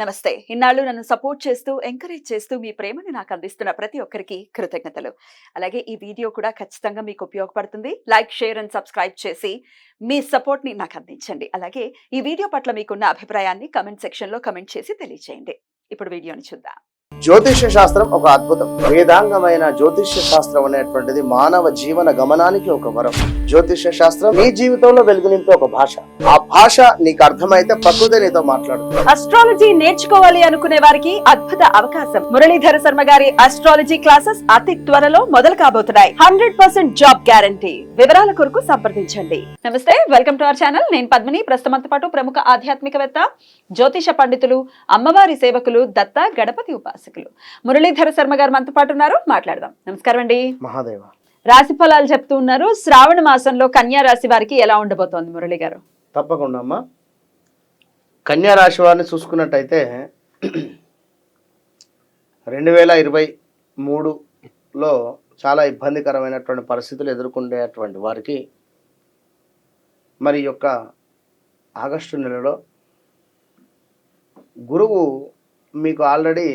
నమస్తే. ఇన్నాళ్ళు నన్ను సపోర్ట్ చేస్తూ, ఎంకరేజ్ చేస్తూ మీ ప్రేమని నాకు అందిస్తున్న ప్రతి ఒక్కరికి కృతజ్ఞతలు. అలాగే ఈ వీడియో కూడా ఖచ్చితంగా మీకు ఉపయోగపడుతుంది. లైక్, షేర్ అండ్ సబ్స్క్రైబ్ చేసి మీ సపోర్ట్‌ని నాకు అందించండి. అలాగే ఈ వీడియో పట్ల మీకున్న అభిప్రాయాన్ని కామెంట్ సెక్షన్‌లో కామెంట్ చేసి తెలియజేయండి. ఇప్పుడు వీడియోని చూద్దాం. జ్యోతిష్య శాస్త్రం ఒక అద్భుతం. వేదాంగమైన జ్యోతిష్య శాస్త్రం అనేటువంటిది మానవ జీవన గమనానికి ఒక వరం. జ్యోతిష్య శాస్త్రం నీ జీవితంలో వెలుగునింపే ఒక భాష. ఆ భాష నీకు అర్థమైతే ప్రకృతి నీతో మాట్లాడుతుంది. అస్ట్రాలజీ నేర్చుకోవాలి అనుకునే వారికి అద్భుత అవకాశం. మురళీధర శర్మ గారి అస్ట్రాలజీ క్లాసెస్ అతి త్వరలో మొదలు కాబోతున్నాయి. 100% జాబ్ గ్యారంటీ. వివరాల కొరకు సంప్రదించండి. నమస్తే, వెల్కమ్ టు అవర్ ఛానల్. నేను పద్మిని. ప్రస్తుతంతో పాటు ప్రముఖ ఆధ్యాత్మికవేత్త, జ్యోతిష పండితులు, అమ్మవారి సేవకులు, దత్త గణపతి ఉపాసకులు మురళీధర శర్మ గారు మనతో పాటు ఉన్నారు. మాట్లాడదాం. నమస్కారం అండి. మహాదేవ. రాశి ఫలాలు చెప్తూ ఉన్నారు. శ్రావణ మాసంలో కన్యా రాశి వారికి ఎలా ఉండబోతోంది మురళి గారు? తప్పకుండా అమ్మా. కన్యా రాశి వారిని చూసుకున్నట్టయితే 2023లో చాలా ఇబ్బందికరమైనటువంటి పరిస్థితులు ఎదుర్కొనేటువంటి వారికి మరి యొక్క ఆగస్టు నెలలో గురువు మీకు ఆల్రెడీ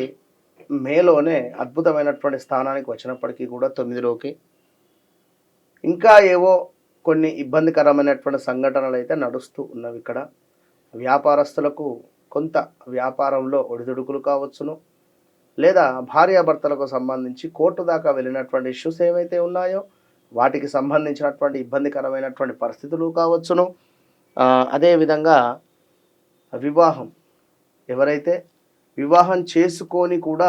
మేలోనే అద్భుతమైనటువంటి స్థానానికి వచ్చినప్పటికీ కూడా 9లోకి ఇంకా ఏవో కొన్ని ఇబ్బందికరమైనటువంటి సంఘటనలు అయితే నడుస్తూ ఉన్నవి. ఇక్కడ వ్యాపారస్తులకు కొంత వ్యాపారంలో ఒడిదుడుకులు కావచ్చును, లేదా భార్యాభర్తలకు సంబంధించి కోర్టు దాకా వెళ్ళినటువంటి ఇష్యూస్ ఏవైతే ఉన్నాయో వాటికి సంబంధించినటువంటి ఇబ్బందికరమైనటువంటి పరిస్థితులు కావచ్చును. అదేవిధంగా వివాహం, ఎవరైతే వివాహం చేసుకొని కూడా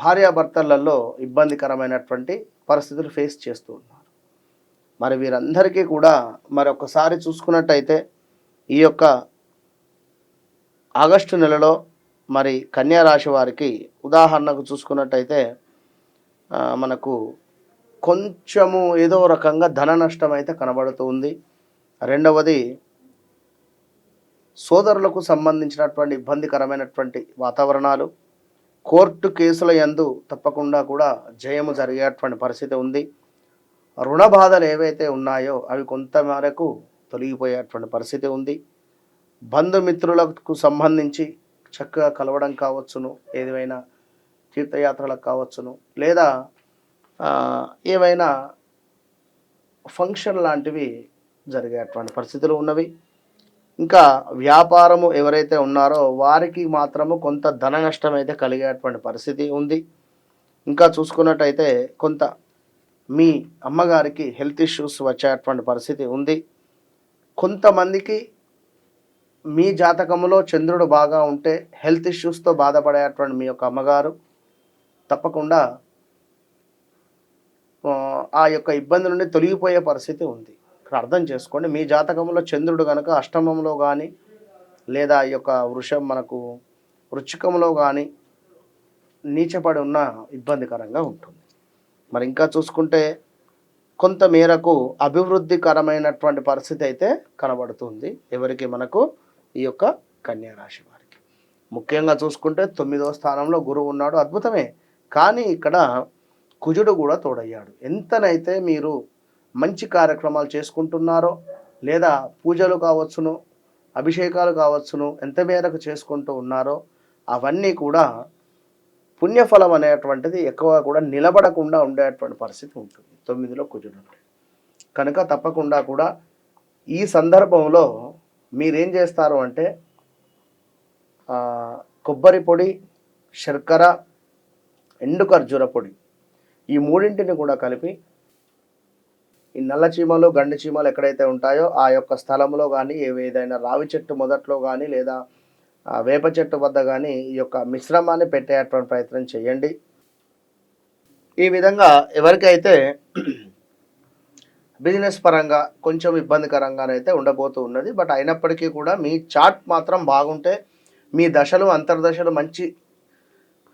భార్యాభర్తలలో ఇబ్బందికరమైనటువంటి పరిస్థితులు ఫేస్ చేస్తూ ఉన్నారు. మరి వీరందరికీ కూడా మరొకసారి చూసుకున్నట్టయితే ఈ యొక్క ఆగస్టు నెలలో మరి కన్యా రాశి వారికి ఉదాహరణకు చూసుకున్నట్టయితే మనకు కొంచెము ఏదో రకంగా ధన నష్టం అయితే కనబడుతూ ఉంది. రెండవది, సోదరులకు సంబంధించినటువంటి ఇబ్బందికరమైనటువంటి వాతావరణాలు, కోర్టు కేసుల యందు తప్పకుండా కూడా జయము జరిగేటువంటి పరిస్థితి ఉంది. రుణ బాధలు ఏవైతే ఉన్నాయో అవి కొంత మేరకు తొలగిపోయేటువంటి పరిస్థితి ఉంది. బంధుమిత్రులకు సంబంధించి చక్కగా కలవడం కావచ్చును, ఏదైనా తీర్థయాత్రలకు కావచ్చును, లేదా ఏవైనా ఫంక్షన్ లాంటివి జరిగేటువంటి పరిస్థితులు ఉన్నవి. ఇంకా వ్యాపారము ఎవరైతే ఉన్నారో వారికి మాత్రము కొంత ధన నష్టం అయితే కలిగేటువంటి పరిస్థితి ఉంది. ఇంకా చూసుకున్నట్టయితే కొంత మీ అమ్మగారికి హెల్త్ ఇష్యూస్ వచ్చేటువంటి పరిస్థితి ఉంది. కొంతమందికి మీ జాతకంలో చంద్రుడు బాగా ఉంటే హెల్త్ ఇష్యూస్తో బాధపడేటువంటి మీ యొక్క అమ్మగారు తప్పకుండా ఆ యొక్క ఇబ్బంది నుండి తొలగిపోయే పరిస్థితి ఉంది. ఇక్కడ అర్థం చేసుకోండి, మీ జాతకంలో చంద్రుడు కనుక అష్టమంలో కానీ లేదా ఈ యొక్క వృచ్చికంలో కానీ నీచపడి ఉన్న ఇబ్బందికరంగా ఉంటుంది. మరి ఇంకా చూసుకుంటే కొంత మేరకు అభివృద్ధికరమైనటువంటి పరిస్థితి అయితే కనబడుతుంది ఎవరికి? మనకు ఈ యొక్క కన్యా రాశి వారికి. ముఖ్యంగా చూసుకుంటే 9వ స్థానంలో గురువు ఉన్నాడు, అద్భుతమే. కానీ ఇక్కడ కుజుడు కూడా తోడయ్యాడు. ఎంతనైతే మీరు మంచి కార్యక్రమాలు చేసుకుంటున్నారో, లేదా పూజలు కావచ్చును, అభిషేకాలు కావచ్చును, ఎంత మేరకు చేసుకుంటూ ఉన్నారో అవన్నీ కూడా పుణ్యఫలం అనేటువంటిది ఎక్కువ కూడా నిలబడకుండా ఉండేటువంటి పరిస్థితి ఉంటుంది 9లో కుజుడు ఉంటే. కనుక తప్పకుండా కూడా ఈ సందర్భంలో మీరేం చేస్తారు అంటే కొబ్బరి పొడి, శర్కర, ఎండు ఖర్జూర పొడి, ఈ మూడింటిని కూడా కలిపి ఈ నల్ల చీమలు, గండి చీమలు ఎక్కడైతే ఉంటాయో ఆ యొక్క స్థలంలో కానీ, ఏదైనా రావి చెట్టు మొదట్లో కానీ లేదా వేప చెట్టు వద్ద కానీ ఈ యొక్క మిశ్రమాన్ని పెట్టేటువంటి ప్రయత్నం చేయండి. ఈ విధంగా ఎవరికైతే బిజినెస్ పరంగా కొంచెం ఇబ్బందికరంగానైతే ఉండబోతూ ఉన్నది, బట్ అయినప్పటికీ కూడా మీ చార్ట్ మాత్రం బాగుంటే, మీ దశలు అంతర్దశలు మంచి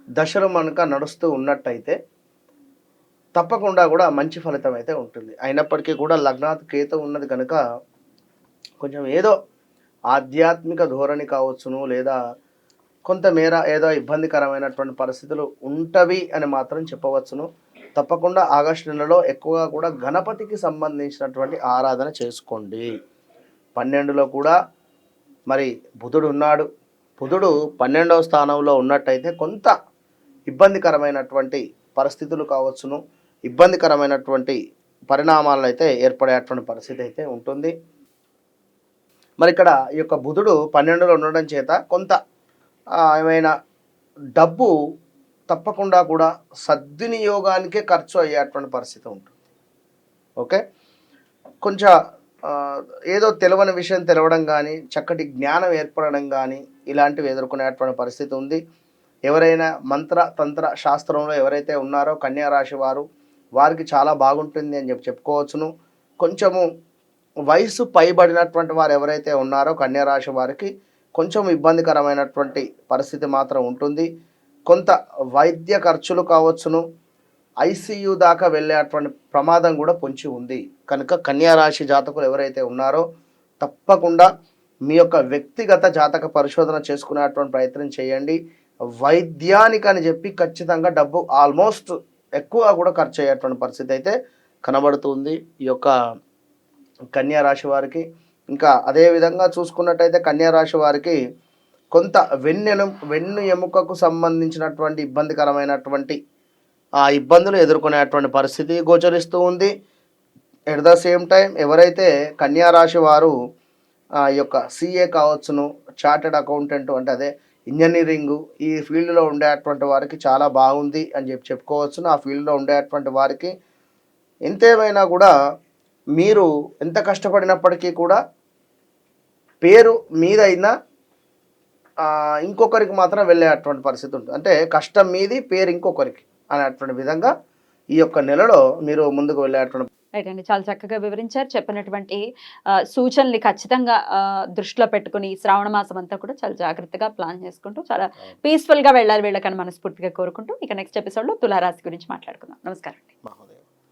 దశలు మనక నడుస్తూ ఉన్నట్టయితే తప్పకుండా కూడా మంచి ఫలితం అయితే ఉంటుంది. అయినప్పటికీ కూడా లగ్నాత్ కేతు ఉన్నది కనుక కొంచెం ఏదో ఆధ్యాత్మిక ధోరణి కావచ్చును, లేదా కొంతమేర ఏదో ఇబ్బందికరమైనటువంటి పరిస్థితులు ఉంటవి అని మాత్రం చెప్పవచ్చును. తప్పకుండా ఆగస్టు నెలలో ఎక్కువగా కూడా గణపతికి సంబంధించినటువంటి ఆరాధన చేసుకోండి. 12లో కూడా మరి బుధుడు ఉన్నాడు, బుధుడు 12వ స్థానంలో ఉన్నట్టయితే కొంత ఇబ్బందికరమైనటువంటి పరిస్థితులు కావచ్చును, ఇబ్బందికరమైనటువంటి పరిణామాలు అయితే ఏర్పడేటువంటి పరిస్థితి అయితే ఉంటుంది. మరి ఇక్కడ ఈ యొక్క బుధుడు 12లో ఉండడం చేత కొంత ఏమైనా డబ్బు తప్పకుండా కూడా సద్వినియోగానికే ఖర్చు అయ్యేటువంటి పరిస్థితి ఉంటుంది. ఓకే, కొంచెం ఏదో తెలియని విషయం తెలవడం కానీ, చక్కటి జ్ఞానం ఏర్పడడం కానీ ఇలాంటివి ఎదుర్కొనేటువంటి పరిస్థితి ఉంది. ఎవరైనా మంత్ర తంత్ర శాస్త్రంలో ఎవరైతే ఉన్నారో కన్యా రాశి వారికి చాలా బాగుంటుంది అని చెప్పుకోవచ్చును. కొంచెము వయసు పైబడినటువంటి వారు ఎవరైతే ఉన్నారో కన్యా రాశి వారికి కొంచెం ఇబ్బందికరమైనటువంటి పరిస్థితి మాత్రం ఉంటుంది. కొంత వైద్య ఖర్చులు కావచ్చును, ఐసీయూ దాకా వెళ్ళేటువంటి ప్రమాదం కూడా పొంచి ఉంది. కనుక కన్యా రాశి జాతకులు ఎవరైతే ఉన్నారో తప్పకుండా మీ యొక్క వ్యక్తిగత జాతక పరిశోధన చేసుకునేటువంటి ప్రయత్నం చేయండి. వైద్యానికి అని చెప్పి ఖచ్చితంగా డబ్బు ఆల్మోస్ట్ ఎక్కువ కూడా ఖర్చు అయ్యేటువంటి పరిస్థితి అయితే కనబడుతుంది ఈ యొక్క కన్యా రాశి వారికి. ఇంకా అదేవిధంగా చూసుకున్నట్టయితే కన్యా రాశి వారికి కొంత వెన్ను ఎముకకు సంబంధించినటువంటి ఇబ్బందికరమైనటువంటి ఇబ్బందులు ఎదుర్కొనేటువంటి పరిస్థితి గోచరిస్తూ ఉంది. ఎట్ ద సేమ్ టైం ఎవరైతే కన్యా రాశి వారు ఈ యొక్క సిఏ కావచ్చును, చార్టెడ్ అకౌంటెంట్ అంటే అదే ఇంజనీరింగు ఈ ఫీల్డ్లో ఉండేటువంటి వారికి చాలా బాగుంది అని చెప్పుకోవచ్చును. ఆ ఫీల్డ్లో ఉండేటువంటి వారికి ఎంతేమైనా కూడా మీరు ఎంత కష్టపడినప్పటికీ కూడా పేరు మీదైనా ఇంకొకరికి మాత్రం వెళ్ళేటువంటి పరిస్థితి ఉంటుంది. అంటే కష్టం మీది, పేరు ఇంకొకరికి అనేటువంటి విధంగా ఈ యొక్క నెలలో మీరు ముందుకు వెళ్ళేటువంటి. రైట్ అండి, చాలా చక్కగా వివరించారు. చెప్పినటువంటి సూచనలు ఖచ్చితంగా దృష్టిలో పెట్టుకుని శ్రావణ మాసం అంతా కూడా చాలా జాగ్రత్తగా ప్లాన్ చేసుకుంటూ చాలా పీస్ఫుల్ గా వెళ్ళాలి వీళ్ళకని మనస్ఫూర్తిగా కోరుకుంటూ ఇక నెక్స్ట్ ఎపిసోడ్ లో తులారాశి గురించి మాట్లాడుకుందాం. నమస్కారం అండి.